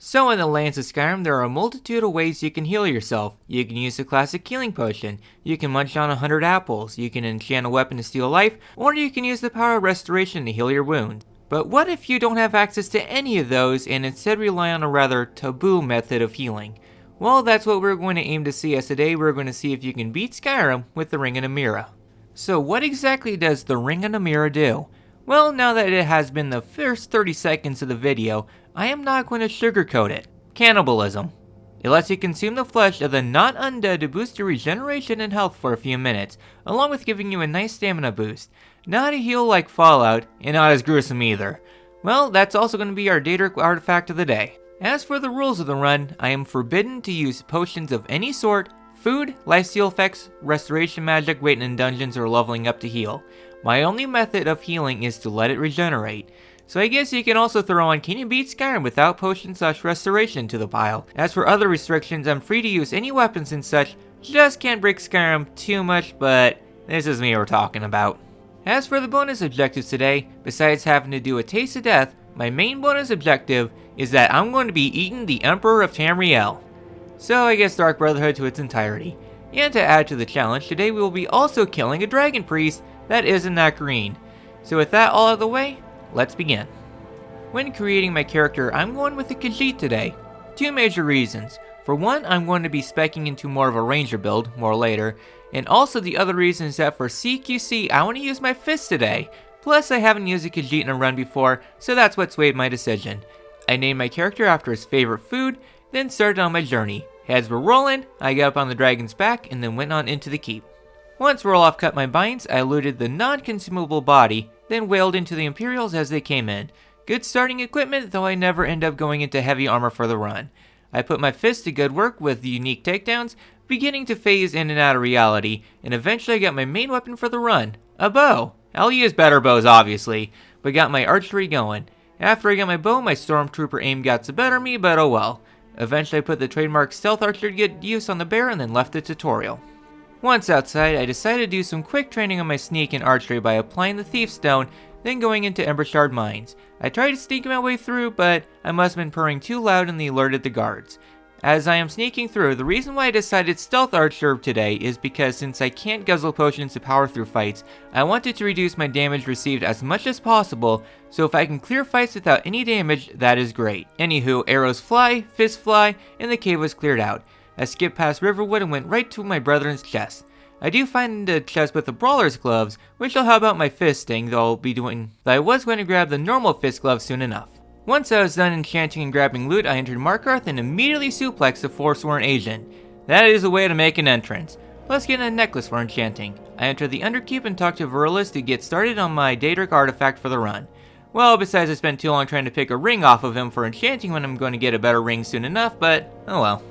So in the lands of Skyrim, there are a multitude of ways you can heal yourself. You can use the classic healing potion, you can munch on 100 apples, you can enchant a weapon to steal life, or you can use the power of restoration to heal your wounds. But what if you don't have access to any of those and instead rely on a rather taboo method of healing? Well, that's what we're going to aim to see, as today we're going to see if you can beat Skyrim with the Ring of Namira. So what exactly does the Ring of Namira do? Well, now that it has been the first 30 seconds of the video, I am not going to sugarcoat it. Cannibalism. It lets you consume the flesh of the not undead to boost your regeneration and health for a few minutes, along with giving you a nice stamina boost. Not a heal like Fallout, and not as gruesome either. Well, that's also going to be our Daedric artifact of the day. As for the rules of the run, I am forbidden to use potions of any sort, food, lifesteal effects, restoration magic, waiting in dungeons, or leveling up to heal. My only method of healing is to let it regenerate. So I guess you can also throw on can you beat Skyrim without potion/restoration to the pile. As for other restrictions, I'm free to use any weapons and such, just can't break Skyrim too much, but this is me we're talking about. As for the bonus objectives today, besides having to do a taste of death, my main bonus objective is that I'm going to be eating the Emperor of Tamriel. So I guess Dark Brotherhood to its entirety. And to add to the challenge, today we will be also killing a dragon priest that isn't that green. So with that all out of the way, let's begin. When creating my character, I'm going with the Khajiit today. Two major reasons. For one, I'm going to be speccing into more of a ranger build, more later. And also the other reason is that for CQC, I want to use my fist today. Plus I haven't used a Khajiit in a run before, so that's what swayed my decision. I named my character after his favorite food, then started on my journey. Heads were rolling, I got up on the dragon's back, and then went on into the keep. Once Roloff cut my binds, I looted the non-consumable body, then wailed into the Imperials as they came in. Good starting equipment, though I never end up going into heavy armor for the run. I put my fist to good work with the unique takedowns, beginning to phase in and out of reality, and eventually I got my main weapon for the run, a bow. I'll use better bows obviously, but got my archery going. After I got my bow, my stormtrooper aim got the better of me, but oh well. Eventually I put the trademark stealth archer to get use on the bear and then left the tutorial. Once outside, I decided to do some quick training on my sneak and archery by applying the Thief Stone, then going into Embershard Mines. I tried to sneak my way through, but I must have been purring too loud and they alerted the guards. As I am sneaking through, the reason why I decided Stealth Archer today is because since I can't guzzle potions to power through fights, I wanted to reduce my damage received as much as possible, so if I can clear fights without any damage, that is great. Anywho, arrows fly, fists fly, and the cave was cleared out. I skipped past Riverwood and went right to my brethren's chest. I do find the chest with the Brawler's gloves, which will help out my fisting, though I was going to grab the normal fist gloves soon enough. Once I was done enchanting and grabbing loot, I entered Markarth and immediately suplexed the Forsworn agent. That is a way to make an entrance, plus getting a necklace for enchanting. I entered the Underkeep and talked to Orpheolus to get started on my Daedric artifact for the run. Well, besides I spent too long trying to pick a ring off of him for enchanting when I'm going to get a better ring soon enough, but oh well.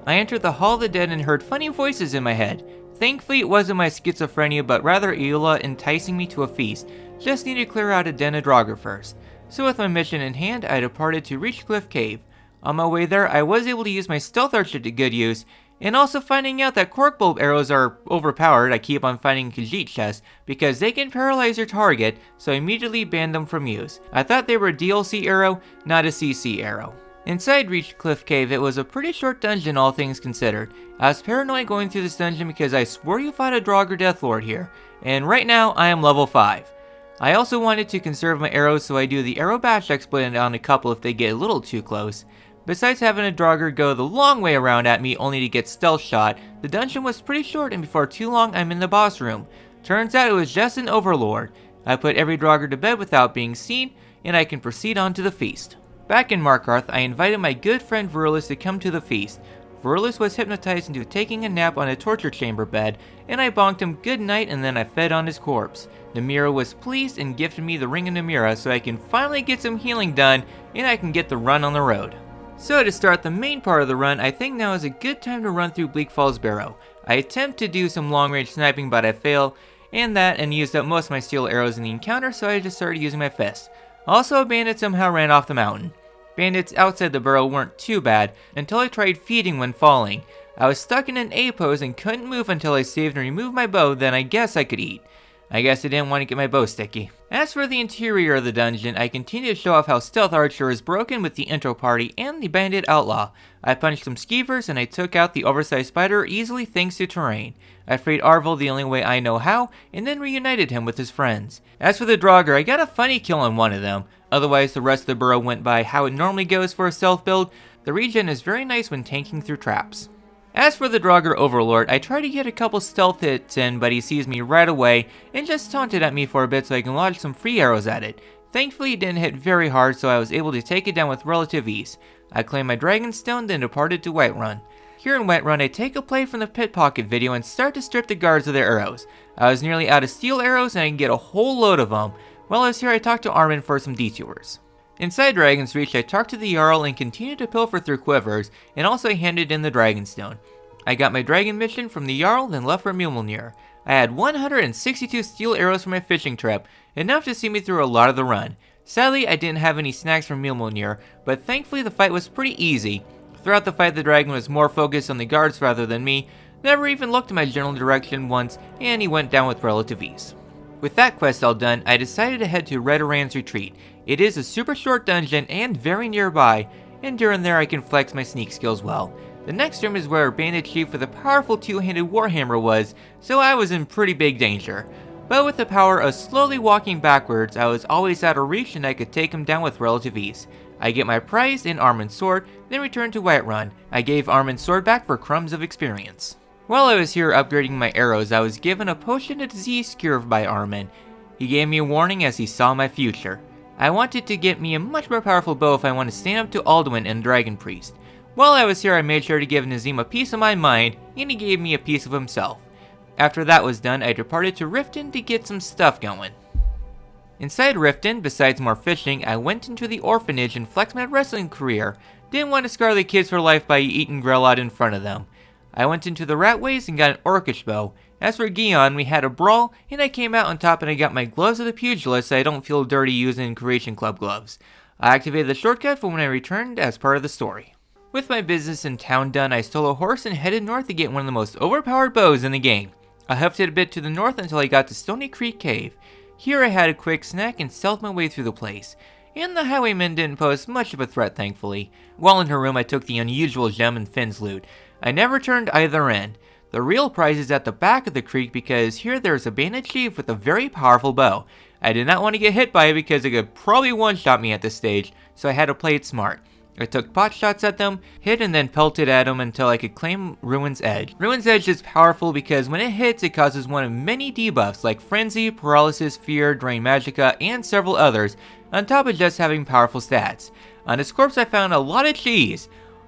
I entered the Hall of the Dead and heard funny voices in my head. Thankfully it wasn't my schizophrenia, but rather Eula enticing me to a feast. Just need to clear out a den of Draugr first. So with my mission in hand, I departed to Reachcliff Cave. On my way there, I was able to use my Stealth Archer to good use, and also finding out that Cork Bulb arrows are overpowered. I keep on finding Khajiit chests because they can paralyze your target, so I immediately banned them from use. I thought they were a DLC arrow, not a CC arrow. Inside Reachcliff Cave, it was a pretty short dungeon all things considered. I was paranoid going through this dungeon because I swore you fought a Draugr Deathlord here, and right now I am level 5. I also wanted to conserve my arrows, so I do the arrow bash exploit on a couple if they get a little too close. Besides having a Draugr go the long way around at me only to get stealth shot, the dungeon was pretty short and before too long I'm in the boss room. Turns out it was just an overlord. I put every Draugr to bed without being seen, and I can proceed on to the feast. Back in Markarth, I invited my good friend Orpheolus to come to the feast. Orpheolus was hypnotized into taking a nap on a torture chamber bed, and I bonked him good night and then I fed on his corpse. Namira was pleased and gifted me the Ring of Namira so I can finally get some healing done and I can get the run on the road. So to start the main part of the run, I think now is a good time to run through Bleak Falls Barrow. I attempt to do some long range sniping but I fail, and used up most of my steel arrows in the encounter, so I just started using my fist. Also, a bandit somehow ran off the mountain. Bandits outside the burrow weren't too bad, until I tried feeding when falling. I was stuck in an A pose and couldn't move until I saved and removed my bow, then I guess I could eat. I guess I didn't want to get my bow sticky. As for the interior of the dungeon, I continue to show off how Stealth Archer is broken with the intro party and the Bandit Outlaw. I punched some skeevers and I took out the oversized spider easily thanks to terrain. I freed Arvel the only way I know how, and then reunited him with his friends. As for the Draugr, I got a funny kill on one of them. Otherwise, the rest of the burrow went by how it normally goes for a stealth build. The regen is very nice when tanking through traps. As for the Draugr Overlord, I tried to get a couple stealth hits in, but he sees me right away and just taunted at me for a bit so I can launch some free arrows at it. Thankfully it didn't hit very hard, so I was able to take it down with relative ease. I claimed my Dragonstone, then departed to Whiterun. Here in Whiterun, I take a play from the Pickpocket video and start to strip the guards of their arrows. I was nearly out of steel arrows and I can get a whole load of them. While I was here, I talked to Armin for some detours. Inside Dragon's Reach, I talked to the Jarl and continued to pilfer through quivers, and also handed in the Dragonstone. I got my dragon mission from the Jarl, then left for Mjolnir. I had 162 steel arrows from my fishing trip, enough to see me through a lot of the run. Sadly, I didn't have any snacks from Mjolnir, but thankfully the fight was pretty easy. Throughout the fight, the dragon was more focused on the guards rather than me, never even looked in my general direction once, and he went down with relative ease. With that quest all done, I decided to head to Red'Aran's Retreat. It is a super short dungeon and very nearby, and during there I can flex my sneak skills well. The next room is where a bandit chief with a powerful two-handed warhammer was, so I was in pretty big danger. But with the power of slowly walking backwards, I was always out of reach and I could take him down with relative ease. I get my prize in Armin's sword, then return to Whiterun. I gave Armin's sword back for crumbs of experience. While I was here upgrading my arrows, I was given a potion of disease cure by Armin. He gave me a warning as he saw my future. I wanted to get me a much more powerful bow if I want to stand up to Alduin and Dragon Priest. While I was here, I made sure to give Nazim a piece of my mind, and he gave me a piece of himself. After that was done, I departed to Riften to get some stuff going. Inside Riften, besides more fishing, I went into the orphanage and flexed my wrestling career. Didn't want to scar the kids for life by eating Grelot in front of them. I went into the Ratways and got an Orcish bow. As for Gion, we had a brawl, and I came out on top and I got my gloves of the pugilist so I don't feel dirty using Creation Club gloves. I activated the shortcut for when I returned as part of the story. With my business in town done, I stole a horse and headed north to get one of the most overpowered bows in the game. I huffed it a bit to the north until I got to Stony Creek Cave. Here I had a quick snack and stealthed my way through the place. And the highwaymen didn't pose much of a threat, thankfully. While in her room, I took the unusual gem and Finn's loot. I never turned either end. The real prize is at the back of the creek because here there's a bandit chief with a very powerful bow. I did not want to get hit by it because it could probably one-shot me at this stage, so I had to play it smart. I took pot shots at them, hit and then pelted at them until I could claim Ruin's Edge. Ruin's Edge is powerful because when it hits, it causes one of many debuffs like Frenzy, Paralysis, Fear, Drain Magicka, and several others, on top of just having powerful stats. On his corpse I found a lot of cheese.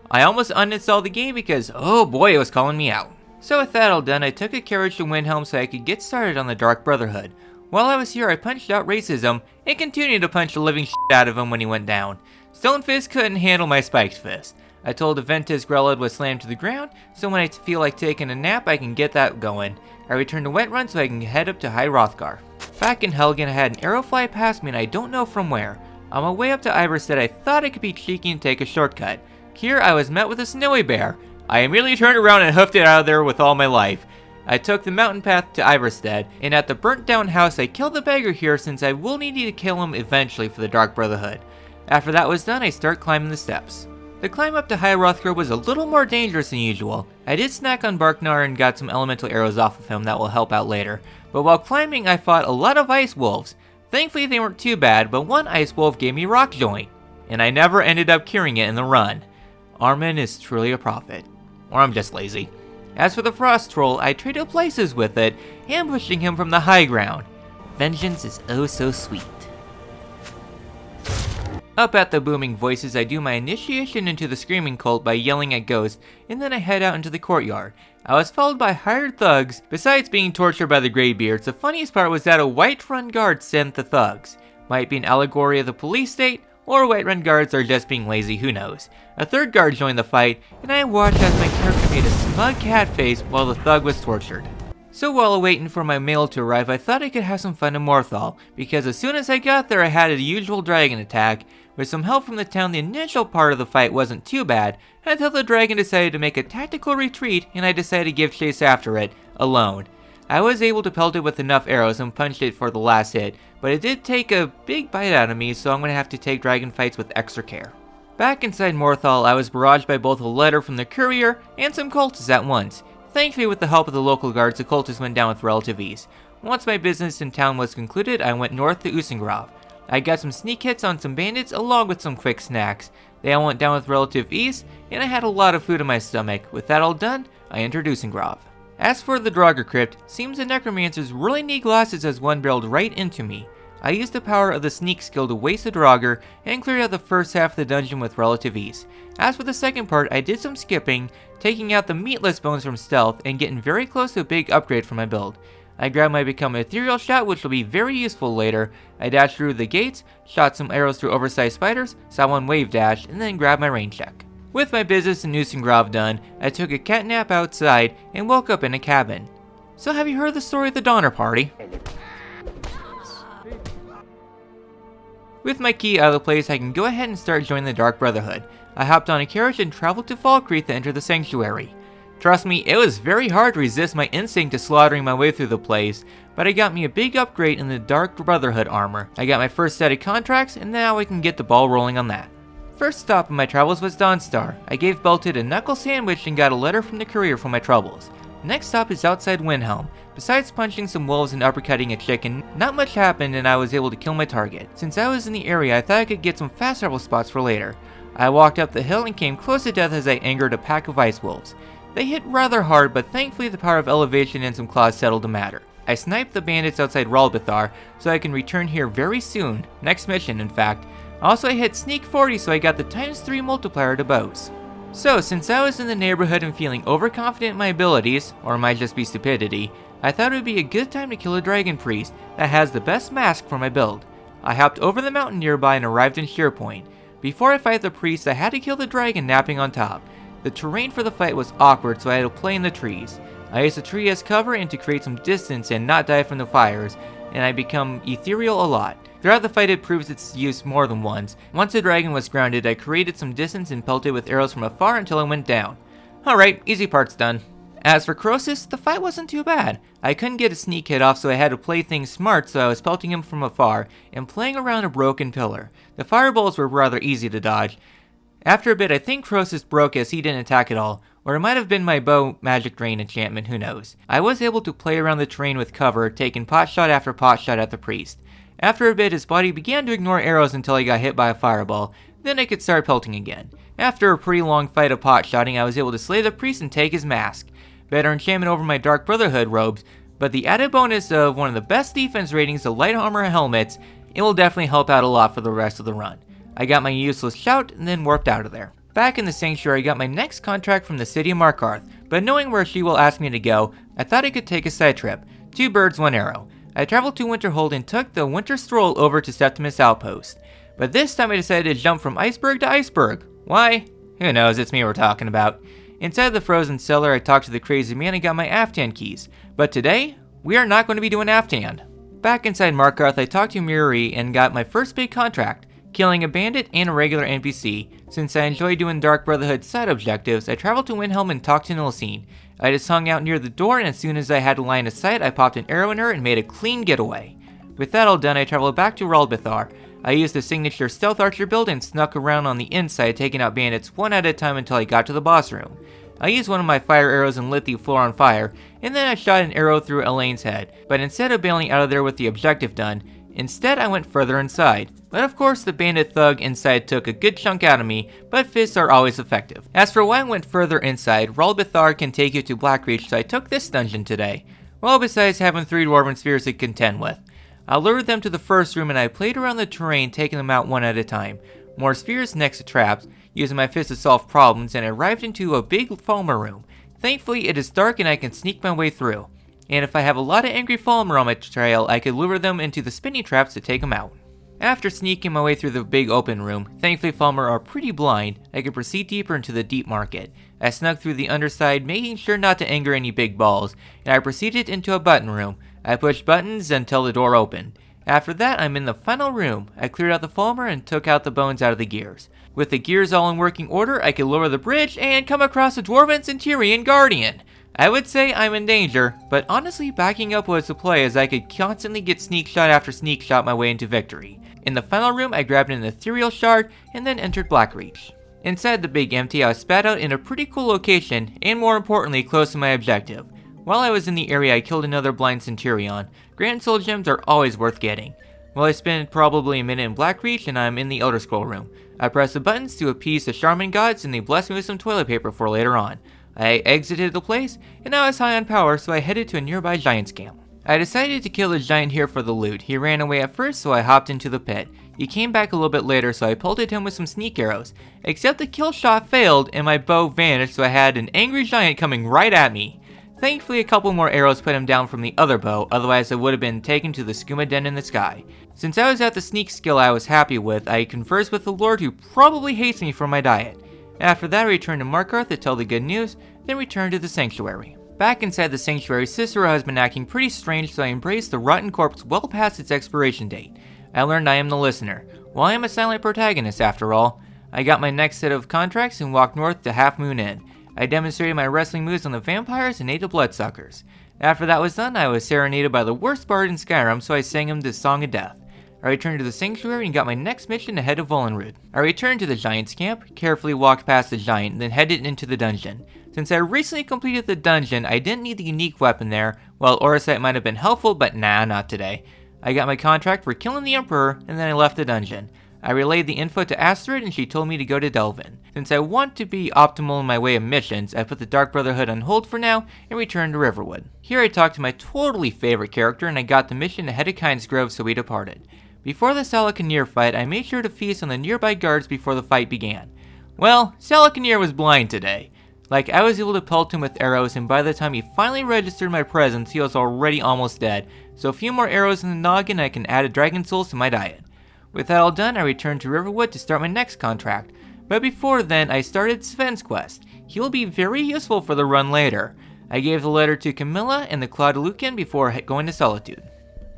I almost uninstalled the game because, oh boy, it was calling me out. So with that all done, I took a carriage to Windhelm so I could get started on the Dark Brotherhood. While I was here, I punched out racism, and continued to punch the living shit out of him when he went down. Stonefist couldn't handle my spiked fist. I told Aventus Grelod was slammed to the ground, so when I feel like taking a nap, I can get that going. I returned to Whiterun so I can head up to High Hrothgar. Back in Helgen, I had an arrow fly past me and I don't know from where. On my way up to Ivarstead, I thought I could be cheeky and take a shortcut. Here, I was met with a snowy bear. I immediately turned around and hoofed it out of there with all my life. I took the mountain path to Ivarstead, and at the burnt down house I killed the beggar here since I will need to kill him eventually for the Dark Brotherhood. After that was done, I start climbing the steps. The climb up to High Hrothgar was a little more dangerous than usual. I did snack on Barknar and got some elemental arrows off of him that will help out later, but while climbing I fought a lot of ice wolves. Thankfully they weren't too bad, but one ice wolf gave me rock joint, and I never ended up curing it in the run. Armin is truly a prophet. Or I'm just lazy. As for the Frost Troll, I traded places with it, ambushing him from the high ground. Vengeance is oh so sweet. Up at the Booming Voices, I do my initiation into the Screaming Cult by yelling at ghosts, and then I head out into the courtyard. I was followed by hired thugs. Besides being tortured by the Greybeards, the funniest part was that a Whiterun guard sent the thugs. Might be an allegory of the police state, or Whiterun guards are just being lazy, who knows. A third guard joined the fight, and I watched as my character made a smug cat face while the thug was tortured. So while waiting for my mail to arrive, I thought I could have some fun in Morthal, because as soon as I got there I had a usual dragon attack. With some help from the town, the initial part of the fight wasn't too bad, until the dragon decided to make a tactical retreat and I decided to give chase after it, alone. I was able to pelt it with enough arrows and punched it for the last hit, but it did take a big bite out of me, so I'm going to have to take dragon fights with extra care. Back inside Morthal, I was barraged by both a letter from the courier and some cultists at once. Thankfully, with the help of the local guards, the cultists went down with relative ease. Once my business in town was concluded, I went north to Usengrov. I got some sneak hits on some bandits along with some quick snacks. They all went down with relative ease, and I had a lot of food in my stomach. With that all done, I entered Usengrov. As for the Draugr Crypt, seems the necromancers really need glasses as one barreled right into me. I used the power of the sneak skill to waste the Draugr and cleared out the first half of the dungeon with relative ease. As for the second part, I did some skipping, taking out the meatless bones from stealth and getting very close to a big upgrade for my build. I grabbed my Become Ethereal shot, which will be very useful later. I dashed through the gates, shot some arrows through oversized spiders, saw one wave dash, and then grabbed my range check. With my business in Usengrov done, I took a cat nap outside and woke up in a cabin. So have you heard the story of the Donner Party? With my key out of the place, I can go ahead and start joining the Dark Brotherhood. I hopped on a carriage and traveled to Falkreath to enter the Sanctuary. Trust me, it was very hard to resist my instinct to slaughtering my way through the place, but I got me a big upgrade in the Dark Brotherhood armor. I got my first set of contracts, and now I can get the ball rolling on that. First stop in my travels was Dawnstar. I gave Belted a knuckle sandwich and got a letter from the courier for my troubles. Next stop is outside Windhelm. Besides punching some wolves and uppercutting a chicken, not much happened and I was able to kill my target. Since I was in the area, I thought I could get some fast travel spots for later. I walked up the hill and came close to death as I angered a pack of ice wolves. They hit rather hard, but thankfully the power of elevation and some claws settled the matter. I sniped the bandits outside Ralbithar, so I can return here very soon, next mission in fact. Also I hit sneak 40, so I got the ×3 multiplier to bows. So since I was in the neighborhood and feeling overconfident in my abilities, or it might just be stupidity, I thought it would be a good time to kill a dragon priest that has the best mask for my build. I hopped over the mountain nearby and arrived in Sheerpoint. Before I fight the priest, I had to kill the dragon napping on top. The terrain for the fight was awkward, so I had to play in the trees. I used the tree as cover and to create some distance and not die from the fires, and I become ethereal a lot. Throughout the fight it proves its use more than once. Once the dragon was grounded, I created some distance and pelted with arrows from afar until it went down. Alright, easy part's done. As for Croesus, the fight wasn't too bad. I couldn't get a sneak hit off, so I had to play things smart, so I was pelting him from afar and playing around a broken pillar. The fireballs were rather easy to dodge. After a bit, I think Croesus broke as he didn't attack at all, or it might have been my bow magic drain enchantment, who knows. I was able to play around the terrain with cover, taking pot shot after pot shot at the priest. After a bit, his body began to ignore arrows until he got hit by a fireball, then I could start pelting again. After a pretty long fight of pot shotting, I was able to slay the priest and take his mask. Better enchantment over my Dark Brotherhood robes, but the added bonus of one of the best defense ratings, the light armor helmets, it will definitely help out a lot for the rest of the run. I got my useless shout and then warped out of there. Back in the Sanctuary, I got my next contract from the city of Markarth, but knowing where she will ask me to go, I thought I could take a side trip. 2 birds, 1 arrow. I traveled to Winterhold and took the Winter Stroll over to Septimus Outpost. But this time I decided to jump from iceberg to iceberg. Why? Who knows, it's me we're talking about. Inside the frozen cellar, I talked to the crazy man and got my Aftan keys. But today, we are not going to be doing Aftan. Back inside Markarth, I talked to Miri and got my first big contract, killing a bandit and a regular NPC. Since I enjoy doing Dark Brotherhood side objectives, I traveled to Windhelm and talked to Nilsine. I just hung out near the door, and as soon as I had a line of sight, I popped an arrow in her and made a clean getaway. With that all done, I traveled back to Ralbithar. I used the signature stealth archer build and snuck around on the inside, taking out bandits one at a time until I got to the boss room. I used one of my fire arrows and lit the floor on fire, and then I shot an arrow through Elaine's head. But instead of bailing out of there with the objective done, instead I went further inside. But of course the bandit thug inside took a good chunk out of me, but fists are always effective. As for why I went further inside, Ralbithar can take you to Blackreach, so I took this dungeon today. Well, besides having 3 dwarven spheres to contend with. I lured them to the first room and I played around the terrain, taking them out one at a time. More spheres next to traps, using my fist to solve problems, and I arrived into a big Falmer room. Thankfully it is dark and I can sneak my way through. And if I have a lot of angry Falmer on my trail, I could lure them into the spinning traps to take them out. After sneaking my way through the big open room, thankfully Falmer are pretty blind, I could proceed deeper into the deep market. I snuck through the underside, making sure not to anger any big balls, and I proceeded into a button room. I pushed buttons until the door opened. After that, I'm in the final room. I cleared out the Falmer and took out the bones out of the gears. With the gears all in working order, I could lower the bridge and come across a Dwarven Centurion Guardian. I would say I'm in danger, but honestly backing up was a play as I could constantly get sneak shot after sneak shot my way into victory. In the final room, I grabbed an ethereal shard and then entered Blackreach. Inside the big empty, I was spat out in a pretty cool location, and more importantly, close to my objective. While I was in the area, I killed another blind Centurion. Grand Soul Gems are always worth getting. Well, I spent probably a minute in Blackreach and I'm in the Elder Scroll room. I pressed the buttons to appease the Shaman gods and they blessed me with some toilet paper for later on. I exited the place, and I was high on power, so I headed to a nearby giant's camp. I decided to kill the giant here for the loot. He ran away at first, so I hopped into the pit. He came back a little bit later, so I pelted him with some sneak arrows. Except the kill shot failed, and my bow vanished, so I had an angry giant coming right at me. Thankfully, a couple more arrows put him down from the other bow, otherwise I would have been taken to the skooma den in the sky. Since I was at the sneak skill I was happy with, I conversed with the lord who probably hates me for my diet. After that, I returned to Markarth to tell the good news, then returned to the sanctuary. Back inside the sanctuary, Cicero has been acting pretty strange, so I embraced the rotten corpse well past its expiration date. I learned I am the listener. Well, I am a silent protagonist after all. I got my next set of contracts and walked north to Half Moon Inn. I demonstrated my wrestling moves on the vampires and ate the bloodsuckers. After that was done, I was serenaded by the worst bard in Skyrim, so I sang him the Song of Death. I returned to the sanctuary and got my next mission to head to Volenrud. I returned to the giant's camp, carefully walked past the giant, then headed into the dungeon. Since I recently completed the dungeon, I didn't need the unique weapon there. Well, Orosite might have been helpful, but nah, not today. I got my contract for killing the Emperor, and then I left the dungeon. I relayed the info to Astrid, and she told me to go to Delvin. Since I want to be optimal in my way of missions, I put the Dark Brotherhood on hold for now, and returned to Riverwood. Here I talked to my totally favorite character, and I got the mission to Hedekind's Grove, so we departed. Before the Salakanir fight, I made sure to feast on the nearby guards before the fight began. Well, Salakanir was blind today. I was able to pelt him with arrows, and by the time he finally registered my presence, he was already almost dead. So a few more arrows in the noggin, I can add a dragon souls to my diet. With that all done, I returned to Riverwood to start my next contract. But before then, I started Sven's quest. He will be very useful for the run later. I gave the letter to Camilla and the Claudelucan before going to Solitude.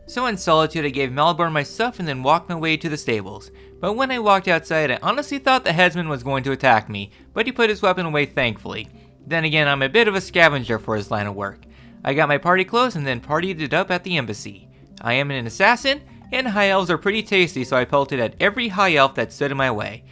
So in Solitude, I gave Malborn my stuff and then walked my way to the stables. But when I walked outside, I honestly thought the headsman was going to attack me, but he put his weapon away thankfully. Then again, I'm a bit of a scavenger for his line of work. I got my party clothes and then partied it up at the embassy. I am an assassin, and high elves are pretty tasty, so I pelted at every high elf that stood in my way.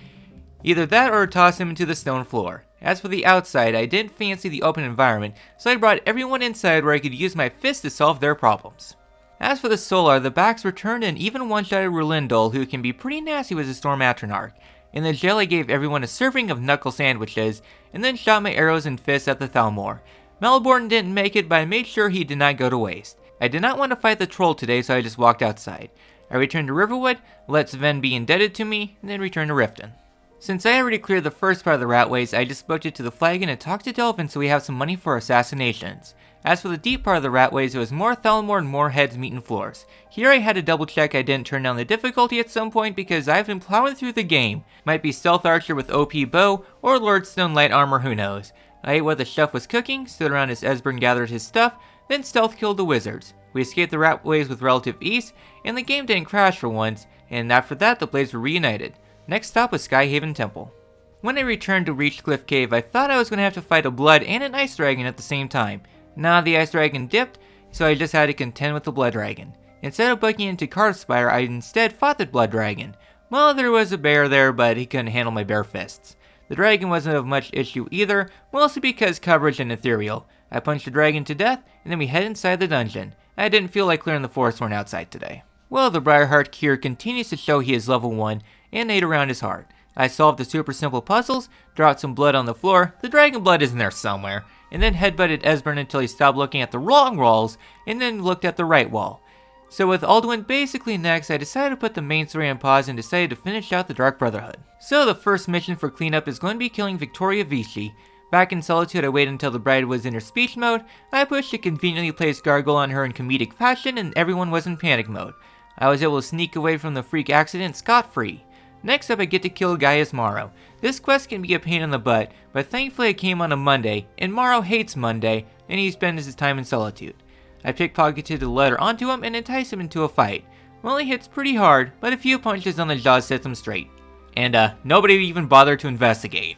Either that or toss him into the stone floor. As for the outside, I didn't fancy the open environment, so I brought everyone inside where I could use my fists to solve their problems. As for the Solar, the backs returned and even one-shotted Rulindol, who can be pretty nasty with his Storm Atronach. In the jail, I gave everyone a serving of knuckle sandwiches, and then shot my arrows and fists at the Thalmor. Malborn didn't make it, but I made sure he did not go to waste. I did not want to fight the troll today, so I just walked outside. I returned to Riverwood, let Sven be indebted to me, and then returned to Riften. Since I already cleared the first part of the Ratways, I just booked it to the Flagon and talked to Delvin so we have some money for assassinations. As for the deep part of the Ratways, it was more Thalmor and more heads meeting floors. Here I had to double check I didn't turn down the difficulty at some point because I've been plowing through the game. Might be Stealth Archer with OP bow, or Lordstone light armor, who knows. I ate what the chef was cooking, stood around as Esbern gathered his stuff, then stealth killed the wizards. We escaped the Ratways with relative ease, and the game didn't crash for once, and after that the blades were reunited. Next stop was Skyhaven Temple. When I returned to Reachcliff Cave, I thought I was going to have to fight a blood and an ice dragon at the same time. Nah, the ice dragon dipped, so I just had to contend with the blood dragon. Instead of booking into Karthspire, I instead fought the blood dragon. Well, there was a bear there, but he couldn't handle my bare fists. The dragon wasn't of much issue either, mostly because coverage and ethereal. I punched the dragon to death, and then we head inside the dungeon. I didn't feel like clearing the Forestthorn outside today. Well, the Briarheart Cure continues to show he is level 1, and ate around his heart. I solved the super simple puzzles, dropped some blood on the floor, the dragon blood is in there somewhere, and then headbutted Esbern until he stopped looking at the wrong walls, and then looked at the right wall. So with Alduin basically next, I decided to put the main story on pause and decided to finish out the Dark Brotherhood. So the first mission for cleanup is going to be killing Victoria Vichy. Back in Solitude, I waited until the bride was in her speech mode, I pushed a conveniently placed gargle on her in comedic fashion, and everyone was in panic mode. I was able to sneak away from the freak accident scot-free. Next up, I get to kill Gaius Morrow. This quest can be a pain in the butt, but thankfully it came on a Monday, and Morrow hates Monday, and he spends his time in Solitude. I pickpocketed the letter onto him and enticed him into a fight. Well, he hits pretty hard, but a few punches on the jaw sets him straight. And nobody even bothered to investigate.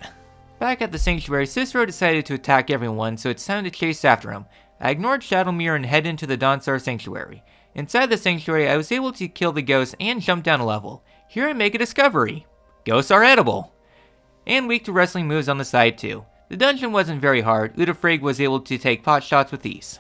Back at the sanctuary, Cicero decided to attack everyone, so it's time to chase after him. I ignored Shadowmere and head into the Dawnstar Sanctuary. Inside the sanctuary, I was able to kill the ghosts and jump down a level. Here I make a discovery. Ghosts are edible. And weak to wrestling moves on the side too. The dungeon wasn't very hard. Udafrag was able to take pot shots with ease.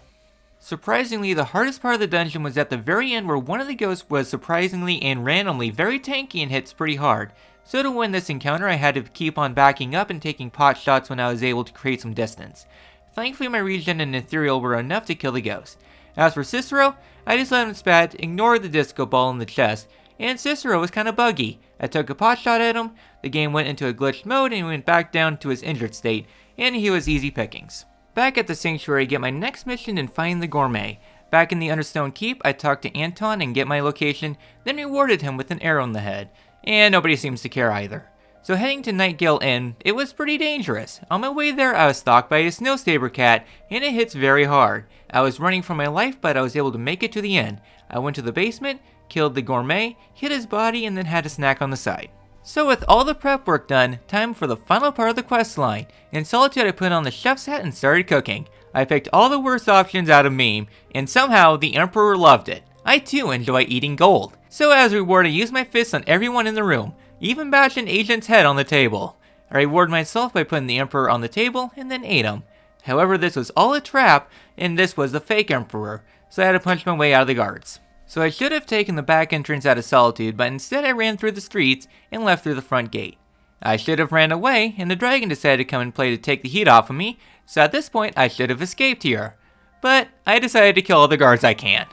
Surprisingly, the hardest part of the dungeon was at the very end where one of the ghosts was surprisingly and randomly very tanky and hits pretty hard. So to win this encounter, I had to keep on backing up and taking pot shots when I was able to create some distance. Thankfully, my regen and ethereal were enough to kill the ghost. As for Cicero, I just let him spat, ignored the disco ball in the chest, and Cicero was kinda buggy. I took a pot shot at him, the game went into a glitched mode and he went back down to his injured state, and he was easy pickings. Back at the sanctuary, I get my next mission and find the gourmet. Back in the Understone Keep, I talked to Anton and get my location, then rewarded him with an arrow in the head. And nobody seems to care either. So heading to Nightgale Inn, it was pretty dangerous. On my way there, I was stalked by a snow saber cat, and it hits very hard. I was running for my life, but I was able to make it to the inn. I went to the basement, killed the gourmet, hit his body, and then had a snack on the side. So with all the prep work done, time for the final part of the quest line. In Solitude, I put on the chef's hat and started cooking. I picked all the worst options out of meme, and somehow the Emperor loved it. I too enjoy eating gold. So as a reward, I used my fists on everyone in the room, even bashed an agent's head on the table. I rewarded myself by putting the Emperor on the table and then ate him. However, this was all a trap, and this was the fake Emperor, so I had to punch my way out of the guards. So I should have taken the back entrance out of Solitude, but instead I ran through the streets and left through the front gate. I should have ran away, and the dragon decided to come and play to take the heat off of me, so at this point I should have escaped here. But I decided to kill all the guards I can.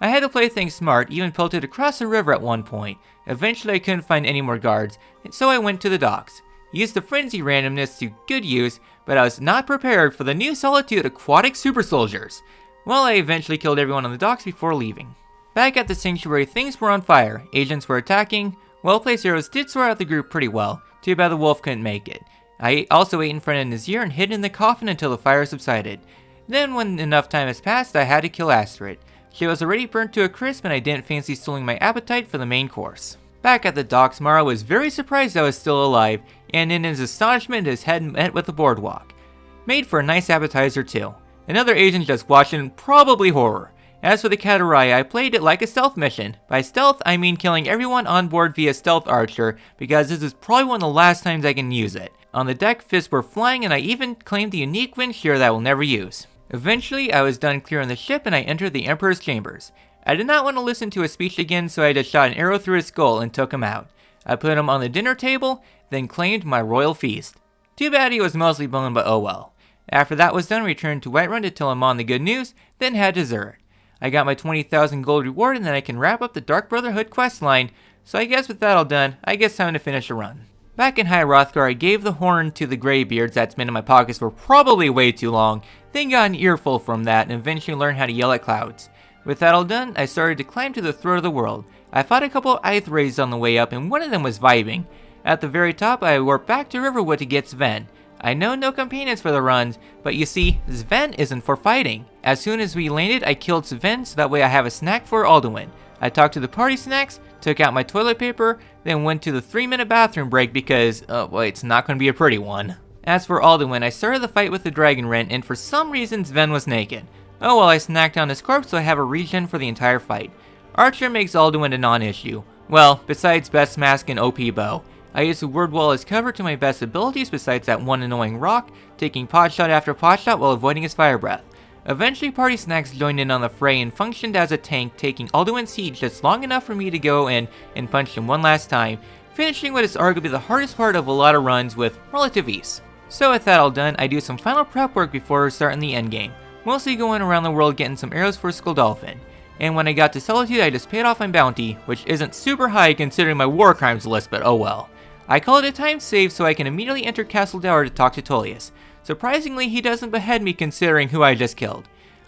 I had to play things smart, even pelted across the river at one point. Eventually I couldn't find any more guards, and so I went to the docks. Used the frenzy randomness to good use, but I was not prepared for the new Solitude aquatic super soldiers. Well, I eventually killed everyone on the docks before leaving. Back at the sanctuary, things were on fire. Agents were attacking. Well-placed heroes did sort out the group pretty well. Too bad the wolf couldn't make it. I also ate in front of Nazir and hid in the coffin until the fire subsided. Then when enough time has passed, I had to kill Astrid. She was already burnt to a crisp and I didn't fancy stilling my appetite for the main course. Back at the docks, Mara was very surprised I was still alive, and in his astonishment his head met with the boardwalk. Made for a nice appetizer too. Another agent just watching, probably horror. As for the Kataraya, I played it like a stealth mission. By stealth, I mean killing everyone on board via stealth archer, because this is probably one of the last times I can use it. On the deck, fists were flying and I even claimed the unique wind shear that I will never use. Eventually, I was done clearing the ship and I entered the Emperor's chambers. I did not want to listen to his speech again, so I just shot an arrow through his skull and took him out. I put him on the dinner table, then claimed my royal feast. Too bad he was mostly boned, but oh well. After that was done, I returned to Whiterun to tell him on the good news, then had dessert. I got my 20,000 gold reward and then I can wrap up the Dark Brotherhood quest line, so I guess with that all done, I guess time to finish a run. Back in High Hrothgar, I gave the horn to the Greybeards that's been in my pockets for probably way too long, then got an earful from that and eventually learned how to yell at clouds. With that all done, I started to climb to the throat of the world. I fought a couple of Ithrays on the way up and one of them was vibing. At the very top, I warped back to Riverwood to get Sven. I know no companions for the runs, but you see, Sven isn't for fighting. As soon as we landed, I killed Sven so that way I have a snack for Alduin. I talked to the party snacks, took out my toilet paper, then went to the 3-minute bathroom break because, well, it's not going to be a pretty one. As for Alduin, I started the fight with the Dragon Rent and for some reason Sven was naked. Oh well, I snacked on his corpse so I have a regen for the entire fight. Archer makes Alduin a non-issue. Well, besides Best Mask and OP Bow. I used the word wall as cover to my best abilities besides that one annoying rock, taking pot shot after pot shot while avoiding his fire breath. Eventually Party Snacks joined in on the fray and functioned as a tank, taking Alduin's siege just long enough for me to go in and punch him one last time, finishing what is arguably the hardest part of a lot of runs with relative ease. So with that all done, I do some final prep work before starting the endgame, mostly going around the world getting some arrows for Skuldolphin. And when I got to Solitude, I just paid off my bounty, which isn't super high considering my war crimes list, but oh well. I call it a time save so I can immediately enter Castle Dower to talk to Tullius. Surprisingly, he doesn't behead me considering who I just killed.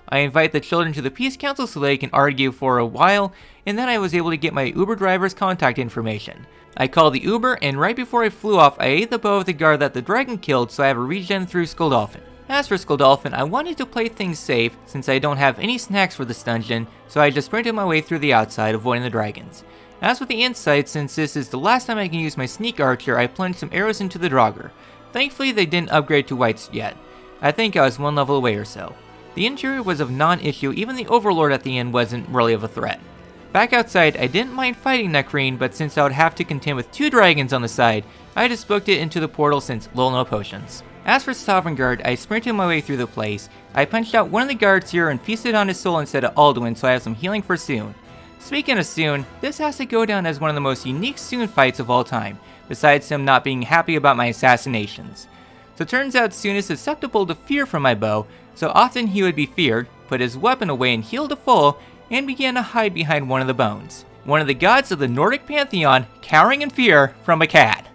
I invite the children to the Peace Council so they can argue for a while, and then I was able to get my Uber driver's contact information. I called the Uber, and right before I flew off, I ate the bow of the guard that the dragon killed so I have a regen through Skuldolphin. As for Skuldolphin, I wanted to play things safe since I don't have any snacks for this dungeon, so I just sprinted my way through the outside, avoiding the dragons. As with the inside, since this is the last time I can use my sneak archer, I plunged some arrows into the Draugr. Thankfully they didn't upgrade to whites yet. I think I was one level away or so. The injury was of non-issue, even the Overlord at the end wasn't really of a threat. Back outside, I didn't mind fighting Necrene, but since I would have to contend with 2 dragons on the side, I just booked it into the portal since no potions. As for Sovereign Guard, I sprinted my way through the place. I punched out one of the guards here and feasted on his soul instead of Alduin, so I have some healing for soon. Speaking of Soon, this has to go down as one of the most unique Soon fights of all time, besides him not being happy about my assassinations. So it turns out Soon is susceptible to fear from my bow, so often he would be feared, put his weapon away and heal to full, and began to hide behind one of the bones. One of the gods of the Nordic pantheon, cowering in fear from a cat.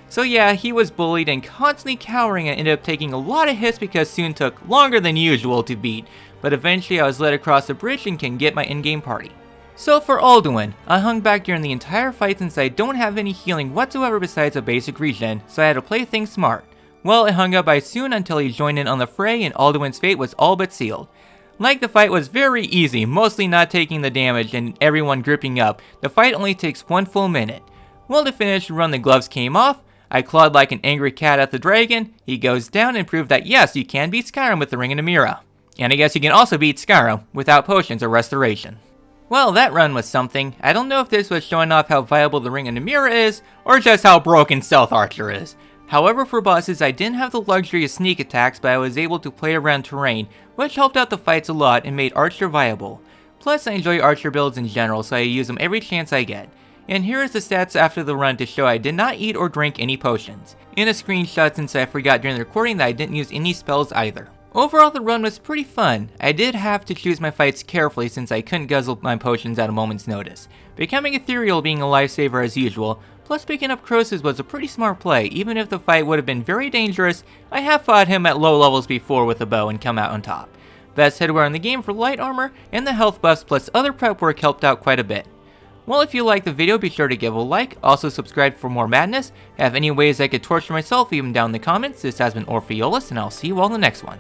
So yeah, he was bullied and constantly cowering and ended up taking a lot of hits because Soon took longer than usual to beat, but eventually I was led across the bridge and can get my in-game party. So for Alduin, I hung back during the entire fight since I don't have any healing whatsoever besides a basic regen, so I had to play things smart. Well, I hung up by Soon until he joined in on the fray and Alduin's fate was all but sealed. Like the fight was very easy, mostly not taking the damage and everyone gripping up. The fight only takes 1 full minute. Well, to finish the run, the gloves came off. I clawed like an angry cat at the dragon. He goes down and proved that yes, you can beat Skyrim with the Ring of Namira. And I guess you can also beat Skyrim without potions or restoration. Well, that run was something. I don't know if this was showing off how viable the Ring of Namira is, or just how broken Stealth Archer is. However, for bosses, I didn't have the luxury of sneak attacks, but I was able to play around terrain, which helped out the fights a lot and made Archer viable. Plus, I enjoy Archer builds in general, so I use them every chance I get. And here is the stats after the run to show I did not eat or drink any potions. In a screenshot since I forgot during the recording that I didn't use any spells either. Overall, the run was pretty fun. I did have to choose my fights carefully since I couldn't guzzle my potions at a moment's notice. Becoming ethereal being a lifesaver as usual, plus picking up Croesus was a pretty smart play. Even if the fight would have been very dangerous, I have fought him at low levels before with a bow and come out on top. Best headwear in the game for light armor, and the health buffs plus other prep work helped out quite a bit. Well, if you liked the video, be sure to give a like, also subscribe for more madness. Have any ways I could torture myself, leave them down in the comments. This has been Orpheolus, and I'll see you all in the next one.